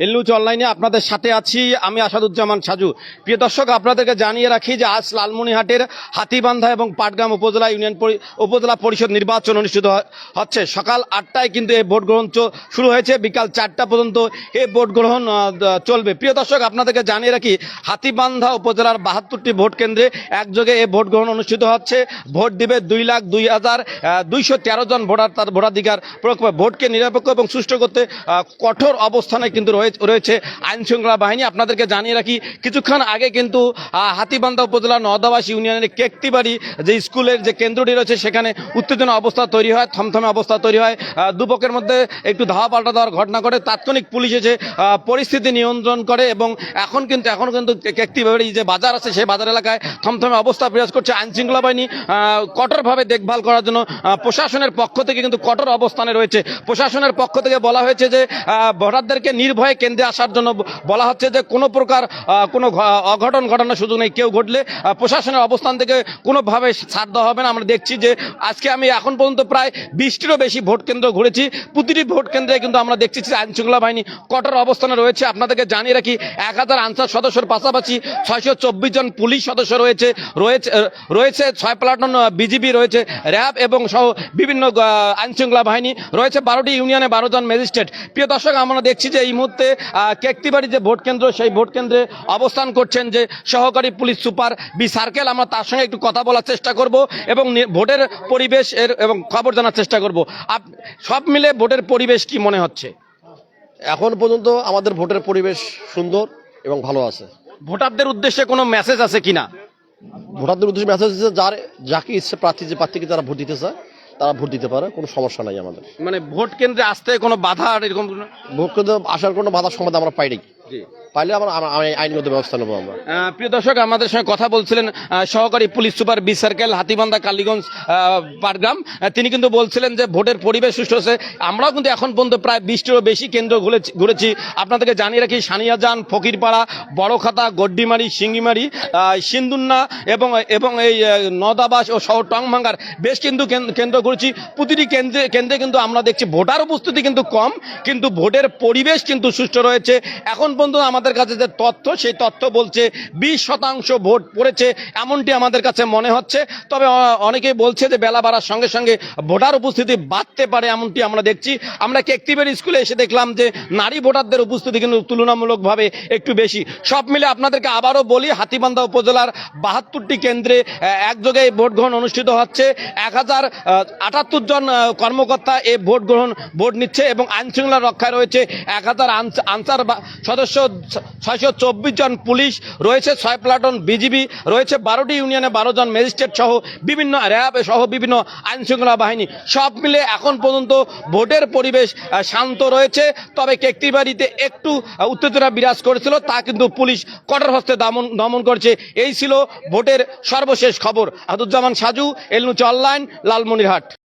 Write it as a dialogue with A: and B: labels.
A: এলনিউজ অনলাইনে আপনাদের সাথে আছি আমি আসাদুজ্জামান সাজু। প্রিয় দর্শক, আপনাদেরকে জানিয়ে রাখি যে আজ লালমনিরহাটের হাতীবান্ধা এবং পাটগ্রাম উপজেলা উপজেলা পরিষদ নির্বাচন অনুষ্ঠিত হচ্ছে। সকাল 8টায় কিন্তু এই ভোট গ্রহণ শুরু হয়েছে, বিকাল 4টা পর্যন্ত এই ভোট গ্রহণ চলবে। প্রিয় দর্শক, আপনাদেরকে জানিয়ে রাখি হাতীবান্ধা উপজেলার 72টি ভোট কেন্দ্রে একযোগে এই ভোট গ্রহণ অনুষ্ঠিত হচ্ছে। ভোট দিবে 2,02,213 জন ভোটার তার ভোটাধিকার প্রয়োগ করে। ভোটকে নিরপেক্ষ এবং সুষ্ঠু করতে কঠোর অবস্থানে কিন্তু রয়েছে আইন শৃঙ্খলা বাহিনী। আপনাদেরকে জানিয়ে রাখি, কিছুক্ষণ আগে কিন্তু হাতীবান্ধা উপজেলার নদাবাস ইউনিয়নের কেকতিবাড়ি যে স্কুলের যে কেন্দ্রটি রয়েছে সেখানে উত্তেজনা অবস্থা তৈরি হয়, থমথমে অবস্থা তৈরি হয়। দুপক্ষের মধ্যে একটু ধাওয়া পাল্টা দেওয়ার ঘটনা ঘটে। তাৎক্ষণিক পুলিশ এসে পরিস্থিতি নিয়ন্ত্রণ করে এবং এখন কিন্তু কেকতিবাড়ি যে বাজার আছে সেই বাজার এলাকায় থমথমে অবস্থা বিরাজ করছে। আইন শৃঙ্খলা বাহিনী কঠোরভাবে দেখভাল করার জন্য প্রশাসনের পক্ষ থেকে কিন্তু কঠোর অবস্থানে রয়েছে। প্রশাসনের পক্ষ থেকে বলা হয়েছে যে ভোটারদেরকে নির্ভয়ে কেন্দ্রে আসার জন্য বলা হচ্ছে যে কোনো প্রকার কোনো অঘটন ঘটানোর সুযোগ নেই। কেউ ঘটলে প্রশাসনের অবস্থান থেকে কোনোভাবে ছাড় দেওয়া হবে না। আমরা দেখছি যে আজকে আমি এখন পর্যন্ত প্রায় 20টিরও বেশি ভোট কেন্দ্র ঘুরেছি। প্রতিটি ভোট কেন্দ্রে কিন্তু আমরা দেখছি যে আইন শৃঙ্খলা বাহিনী কঠোর অবস্থানে রয়েছে। আপনাদেরকে জানিয়ে রাখি, 1000 আনসার সদস্যের পাশাপাশি 624 জন পুলিশ সদস্য রয়েছে 6 প্লাটুন বিজিবি রয়েছে, র্যাব এবং সহ বিভিন্ন আইন শৃঙ্খলা বাহিনী রয়েছে। 12টি ইউনিয়নে 12 জন ম্যাজিস্ট্রেট। প্রিয় দর্শক, আমরা দেখছি যে এই মুহূর্তে কেকতিবাড়ি যে ভোট কেন্দ্র সেই ভোট কেন্দ্রে অবস্থান করছেন যে সহকারী পুলিশ সুপার বি সার্কেল। আমরা তার সঙ্গে একটু কথা বলার চেষ্টা করব এবং ভোটের পরিবেশ এবং খবর জানার চেষ্টা করব। সব মিলে ভোটের পরিবেশ কি মনে হচ্ছে?
B: এখন পর্যন্ত আমাদের ভোটের পরিবেশ সুন্দর এবং ভালো আছে।
A: ভোটারদের উদ্দেশ্যে কোনো মেসেজ আছে কিনা?
B: ভোটারদের উদ্দেশ্যে মেসেজ দিচ্ছে, যাকে ইচ্ছে প্রার্থীকে যারা ভোট দিতে চায় তারা ভোট দিতে পারে, কোনো সমস্যা নাই আমাদের।
A: মানে ভোট কেন্দ্রে আসতে কোনো বাধা এরকম?
B: ভোট কেন্দ্রে আসার কোনো বাধার সমাধান আমরা পাইনি। পাইলে আমরা আইনগত ব্যবস্থা নেবো আমরা।
A: প্রিয় দর্শক, আমাদের সঙ্গে কথা বলছিলেন সহকারী police super B circle Hatibandha Kaliganj Patgram. তিনি কিন্তু বলছিলেন যে ভোটের পরিবেশ সুষ্ঠু হচ্ছে। আমরাও কিন্তু এখন পর্যন্ত প্রায় 20টিরও বেশি কেন্দ্র ঘুরেছি। আপনাদেরকে জানিয়ে রাখি, সানিয়াজান, ফকিরপাড়া, বড়খাতা, গড্ডিমারি, সিঙ্গিমারি, সিন্দুন্না এবং এই নদাবাস ও শহর টংভাঙ্গার বেশ কিন্তু কেন্দ্র ঘুরেছি। প্রতিটি কেন্দ্রে কিন্তু আমরা দেখছি ভোটার উপস্থিতি কিন্তু কম, কিন্তু ভোটের পরিবেশ কিন্তু সুষ্ঠু রয়েছে। এখন পর্যন্ত আমাদের কাছে যে তথ্য, সেই তথ্য বলছে 20% ভোট পড়েছে, এমনটি আমাদের কাছে মনে হচ্ছে। তবে অনেকেই বলছে যে বেলা বাড়ার সঙ্গে সঙ্গে ভোটার উপস্থিতি বাড়তে পারে, এমনটি আমরা দেখছি। আমরা কেকতিবাড়ি স্কুলে এসে দেখলাম যে নারী ভোটারদের উপস্থিতি কিন্তু তুলনামূলকভাবে একটু বেশি। সব মিলে আপনাদেরকে আবারও বলি, হাতীবান্ধা উপজেলার 72টি কেন্দ্রে একযোগে ভোট গ্রহণ অনুষ্ঠিত হচ্ছে। 1078 জন কর্মকর্তা এই ভোট নিচ্ছে এবং আইন শৃঙ্খলা রক্ষায় রয়েছে 1000 আনসার সদস্য, 624 জন পুলিশ রয়েছে, 6 প্লাটুন বিজিবি রয়েছে, 12টি ইউনিয়নে 12 জন ম্যাজিস্ট্রেট সহ বিভিন্ন র্যাব সহ বিভিন্ন আইন শৃঙ্খলা বাহিনী। সব মিলে এখন পর্যন্ত ভোটের পরিবেশ শান্ত রয়েছে। তবে কেকতিবাড়িতে একটু উত্তেজনা বিরাজ করেছিল, তা কিন্তু পুলিশ কঠোর হস্তে দমন করছে। এই ছিল ভোটের সর্বশেষ খবর। আসাদুজ্জামান সাজু, এলনিউজ অনলাইন, লালমনিরহাট।